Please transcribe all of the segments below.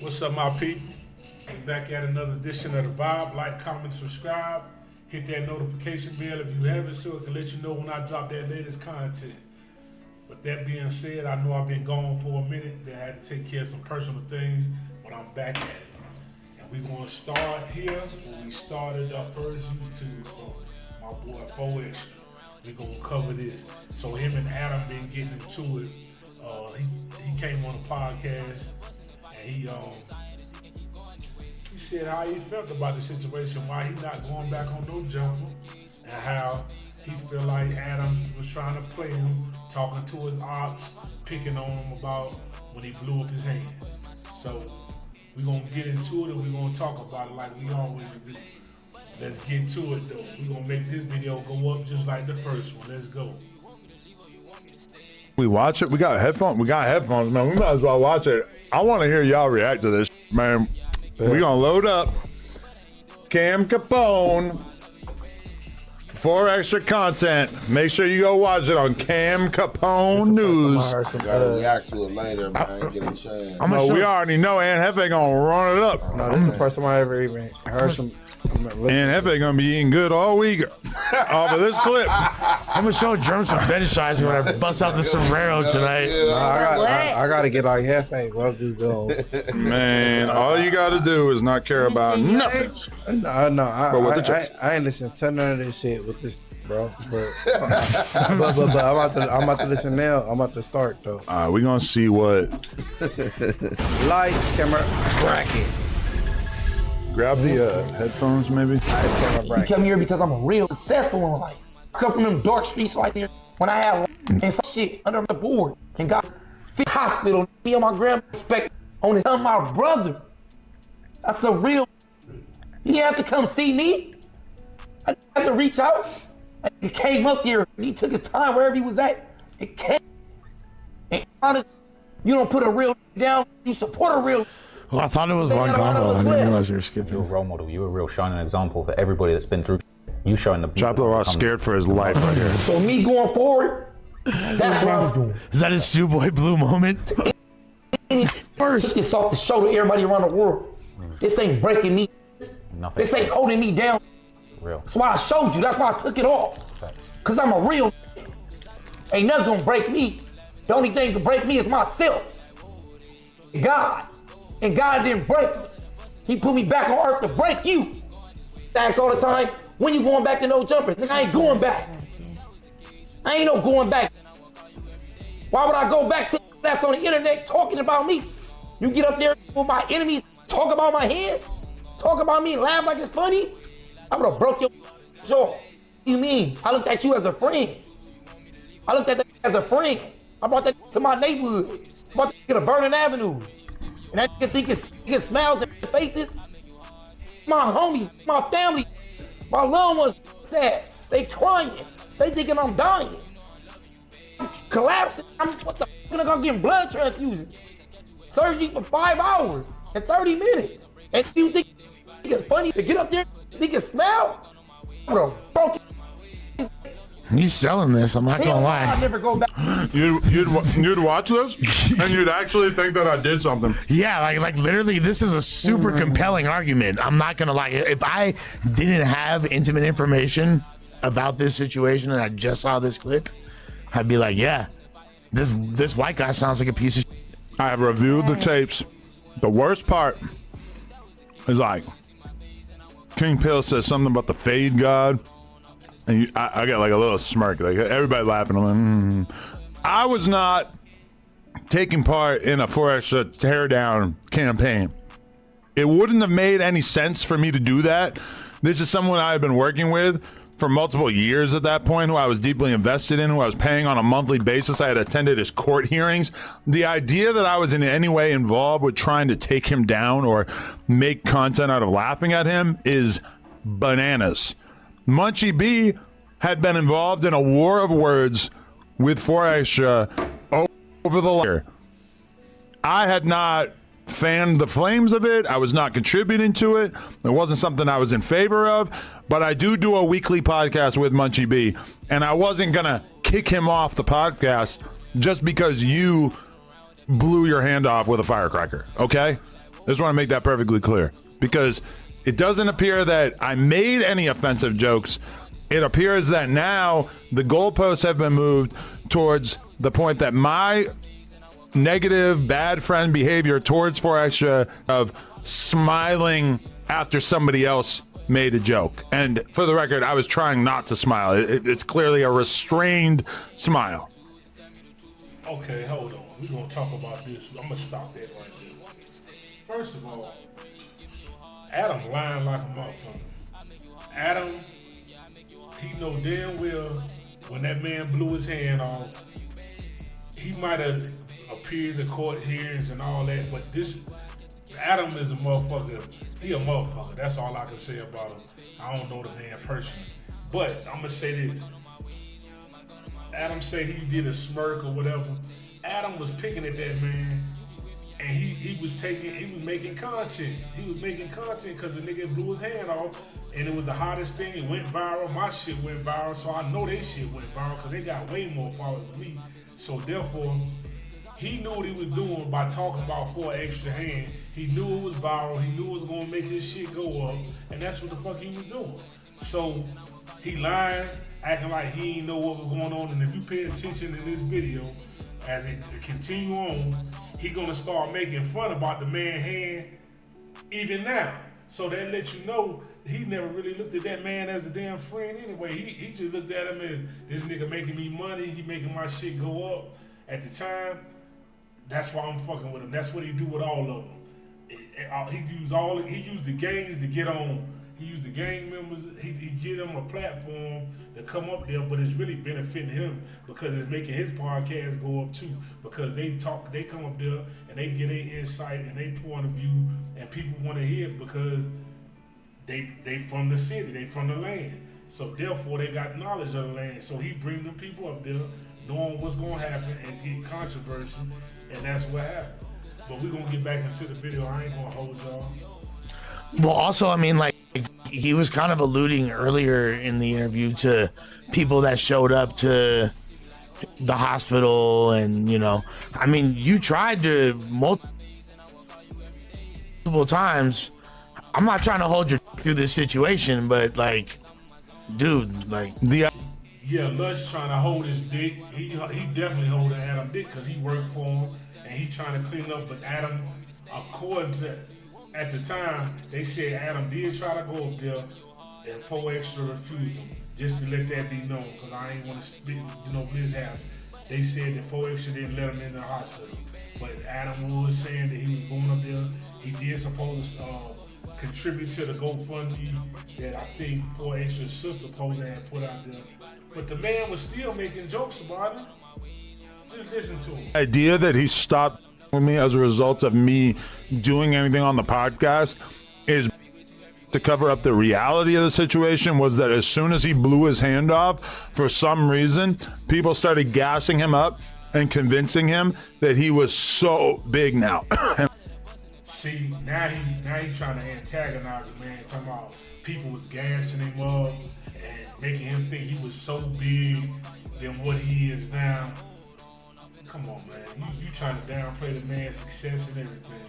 What's up, my people? We're back at another edition of The Vibe. Like, comment, subscribe. Hit that notification bell if you haven't, so it can let you know when I drop that latest content. With that being said, I know I've been gone for a minute. I had to take care of some personal things, but I'm back at it. And we're going to start here where we started our first YouTube for my boy 4 Extra. We're going to cover this. So him and Adam been getting into it. He came on the podcast and he said how he felt about the situation, why he not going back on No Jumper, and how he feel like Adam was trying to play him, talking to his ops, picking on him about when he blew up his hand. So we're going to get into it and we're going to talk about it like we always do. Let's get to it though. We're going to make this video go up just like the first one. Let's go. We watch it. We got headphones, man. We might as well watch it. I want to hear y'all react to this, man. Yeah. We're going to load up Cam Capone. 4 Extra content. Make sure you go watch it on Cam Capone News. Gotta react to it later, man. Get a chance. We already know Aunt Hefe gonna run it up. No, this is the first time I ever even heard some. Aunt Hefe gonna be eating good all week off of this clip. I'm gonna show Germs some fetishizing when I bust out the sombrero tonight. I gotta get like Hefe, bro. Just go. Man, all you gotta do is not care about nothing. I ain't listen to none of this shit with this, bro. But I'm about to listen now. I'm about to start though. All right, we gonna see what. Lights, camera, bracket. Grab the headphones, maybe. Lights, camera, You bracket. come here because I'm real successful in life. I come from them dark streets like there when I had and some shit under the board and got fit hospital. Me and my grandma respect on his son, my brother. That's a real. He didn't have to come see me. I didn't have to reach out. He came up there. He took his time wherever he was at. It came. And honest, you don't put a real down. You support a real. Well, I thought it was one combo. I didn't realize you were skipping. You're a role model. You're a real shining example for everybody that's been through. You showing the. Chopper was scared for his life right here. So me going forward, that's what I'm doing. Is that his Shoeboy Blue moment? First, this off the show to everybody around the world. This ain't breaking me. Nothing. This ain't holding me down. Real. That's why I showed you. That's why I took it off. Cause I'm a real. Ain't nothing gonna break me. The only thing that can break me is myself. God. And God didn't break me. He put me back on earth to break you. Thanks all the time. When you going back to No Jumpers? Nigga, I ain't going back. I ain't no going back. Why would I go back to that's on the internet talking about me? You get up there with my enemies, talk about my head, talk about me, laugh like it's funny. I would have broke your jaw. You mean? I looked at you as a friend. I looked at that as a friend. I brought that to my neighborhood. I brought that to Vernon Avenue. And that nigga think it smiles in their faces. My homies, my family, my loved ones sad. They crying. They thinking I'm dying. I'm collapsing. I'm getting blood transfusions. Surgery for 5 hours and 30 minutes. And you think it's funny to get up there and think it smell? I would have broken his face. He's selling this. I'm not gonna I'd lie. never go back. You'd watch this and you'd actually think that I did something. Yeah, like literally, this is a super compelling argument. I'm not gonna lie. If I didn't have intimate information about this situation and I just saw this clip, I'd be like, yeah, this white guy sounds like a piece of shit. I have reviewed the tapes. The worst part is like King Pill says something about the fade god. And I got like a little smirk, like everybody laughing. I'm like, I was not taking part in a 4 Extra teardown campaign. It wouldn't have made any sense for me to do that. This is someone I've been working with for multiple years at that point, who I was deeply invested in, who I was paying on a monthly basis. I had attended his court hearings. The idea that I was in any way involved with trying to take him down or make content out of laughing at him is bananas. Munchie B had been involved in a war of words with 4 Extra over the year. I had not fanned the flames of it. I was not contributing to it. It wasn't something I was in favor of, but I do a weekly podcast with Munchie B, and I wasn't going to kick him off the podcast just because you blew your hand off with a firecracker, okay? I just want to make that perfectly clear because it doesn't appear that I made any offensive jokes. It appears that now the goalposts have been moved towards the point that my negative, bad friend behavior towards 4Extra of smiling after somebody else made a joke. And for the record, I was trying not to smile. It's clearly a restrained smile. Okay, hold on. We're going to talk about this. I'm going to stop that right there. First of all, Adam lying like a motherfucker. Adam, he know damn well when that man blew his hand off, he might have appeared to court hearings and all that, but this Adam is a motherfucker. He a motherfucker. That's all I can say about him. I don't know the man personally. But I'm going to say this. Adam say he did a smirk or whatever. Adam was picking at that man, and he was making content. He was making content because the nigga blew his hand off, and it was the hottest thing. It went viral. My shit went viral, so I know they shit went viral because they got way more followers than me. So therefore, he knew what he was doing by talking about 4Extra hand. He knew it was viral. He knew it was gonna make his shit go up, and that's what the fuck he was doing. So he lying, acting like he didn't know what was going on. And if you pay attention in this video, as it continue on, he gonna start making fun about the man hand even now. So that lets you know he never really looked at that man as a damn friend anyway. He just looked at him as this nigga making me money. He making my shit go up. At the time, that's why I'm fucking with him. That's what he do with all of them. He used the gangs to get on. He used the gang members. He give them a platform to come up there, but it's really benefiting him because it's making his podcast go up too. Because they come up there and they get their insight and their point of view, and people want to hear it because they from the city, they from the land. So therefore, they got knowledge of the land. So he bring them people up there, knowing what's gonna happen and get controversy, and that's what happened. But we're gonna get back into the video. I ain't gonna hold y'all. Well, also, I mean, like, he was kind of alluding earlier in the interview to people that showed up to the hospital, and I mean, you tried to multiple times. I'm not trying to hold you through this situation, but like, dude, like yeah, Lush trying to hold his dick. He definitely holding Adam dick because he worked for him and he trying to clean up. But Adam, according to at the time, they said Adam did try to go up there and 4Extra refused him. Just to let that be known, because I ain't want to spit, mishaps. They said that 4Extra didn't let him in the hospital. But Adam was saying that he was going up there. He did suppose to contribute to the GoFundMe that I think 4Extra's sister supposed to have put out there. But the man was still making jokes about it. Just listen to him. The idea that he stopped with me as a result of me doing anything on the podcast is to cover up the reality of the situation. Was that as soon as he blew his hand off, for some reason, people started gassing him up and convincing him that he was so big now. See, now he's trying to antagonize the man, talking about people was gassing him up and making him think he was so big than what he is now. Come on, man. You trying to downplay the man's success and everything.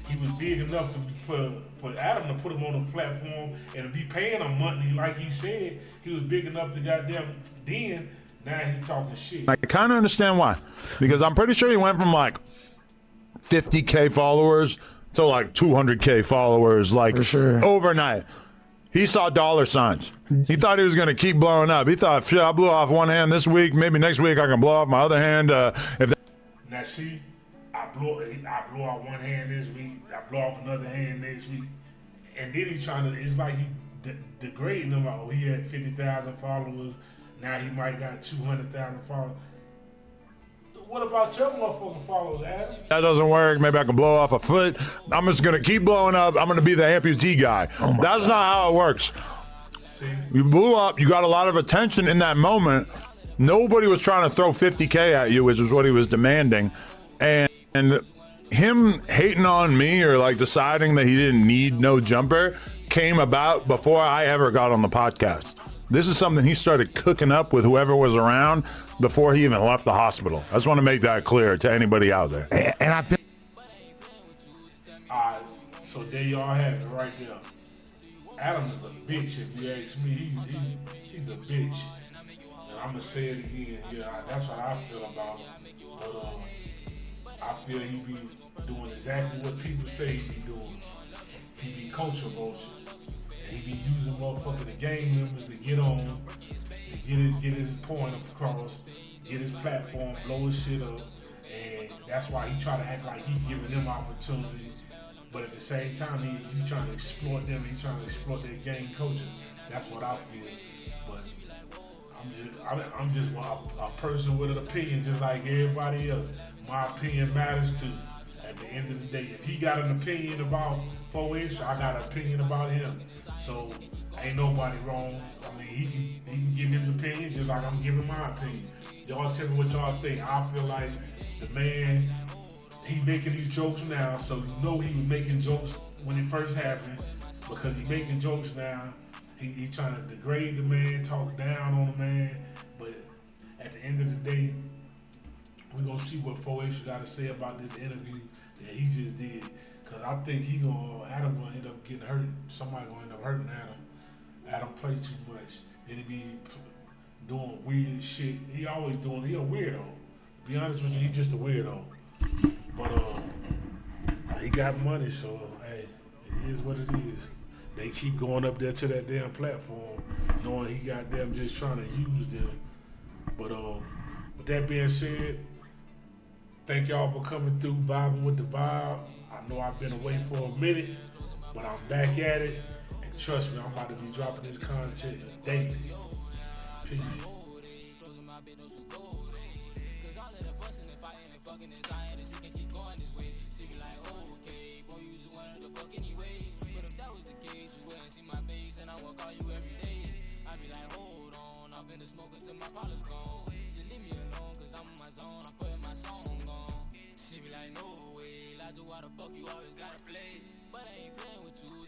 He was big enough for Adam to put him on the platform and to be paying him monthly, like he said. He was big enough to goddamn then. Now he talking shit. I kind of understand why. Because I'm pretty sure he went from like 50K followers to like 200K followers, like overnight. He saw dollar signs. He thought he was going to keep blowing up. He thought, shit, I blew off one hand this week. Maybe next week I can blow off my other hand. Now see, I blow off one hand this week. I blow off another hand next week. And then he's trying to, it's like he degrading him. Like, oh, he had 50,000 followers. Now he might got 200,000 followers. What about your motherfucking followers, Adam? That doesn't work. Maybe I can blow off a foot. I'm just going to keep blowing up. I'm going to be the amputee guy. That's not how it works. See? You blew up. You got a lot of attention in that moment. Nobody was trying to throw 50K at you, which is what he was demanding. And him hating on me or like deciding that he didn't need No Jumper came about before I ever got on the podcast. This is something he started cooking up with whoever was around before he even left the hospital. I just want to make that clear to anybody out there. And I feel So there y'all have it right there. Adam is a bitch if you ask me. He's a bitch. And I'm gonna say it again. Yeah, that's what I feel about him. But I feel he be doing exactly what people say he be doing. He be culture vulture. And he be using motherfucking the gang members to get on, to get his point across, get his platform, blow his shit up. And that's why he try to act like he giving them opportunity. But at the same time, he trying to exploit them. He's trying to exploit their gang culture. That's what I feel. But I'm just a person with an opinion, just like everybody else. My opinion matters too. At the end of the day, if he got an opinion about 4-inch, I got an opinion about him. So ain't nobody wrong. I mean, he can give his opinion just like I'm giving my opinion. Y'all tell me what y'all think. I feel like the man, he making these jokes now, so you know he was making jokes when it first happened, because he making jokes now. He trying to degrade the man, talk down on the man, but at the end of the day, we're gonna see what 4H got to say about this interview that he just did. Cause I think Adam gonna end up getting hurt. Somebody gonna end up hurting Adam. Adam play too much. Then he be doing weird shit. He a weirdo. To be honest with you, he's just a weirdo. But he got money, so hey, it is what it is. They keep going up there to that damn platform, knowing he got them just trying to use them. But with that being said, thank y'all for coming through, vibing with the vibe. I know I've been away for a minute, but I'm back at it. And trust me, I'm about to be dropping this content daily. Peace. Smoking till my problems gone. Just leave me alone, cause I'm in my zone. I'm putting my song on. She be like, no way. Like, why the fuck you always gotta play? But I ain't playing with you.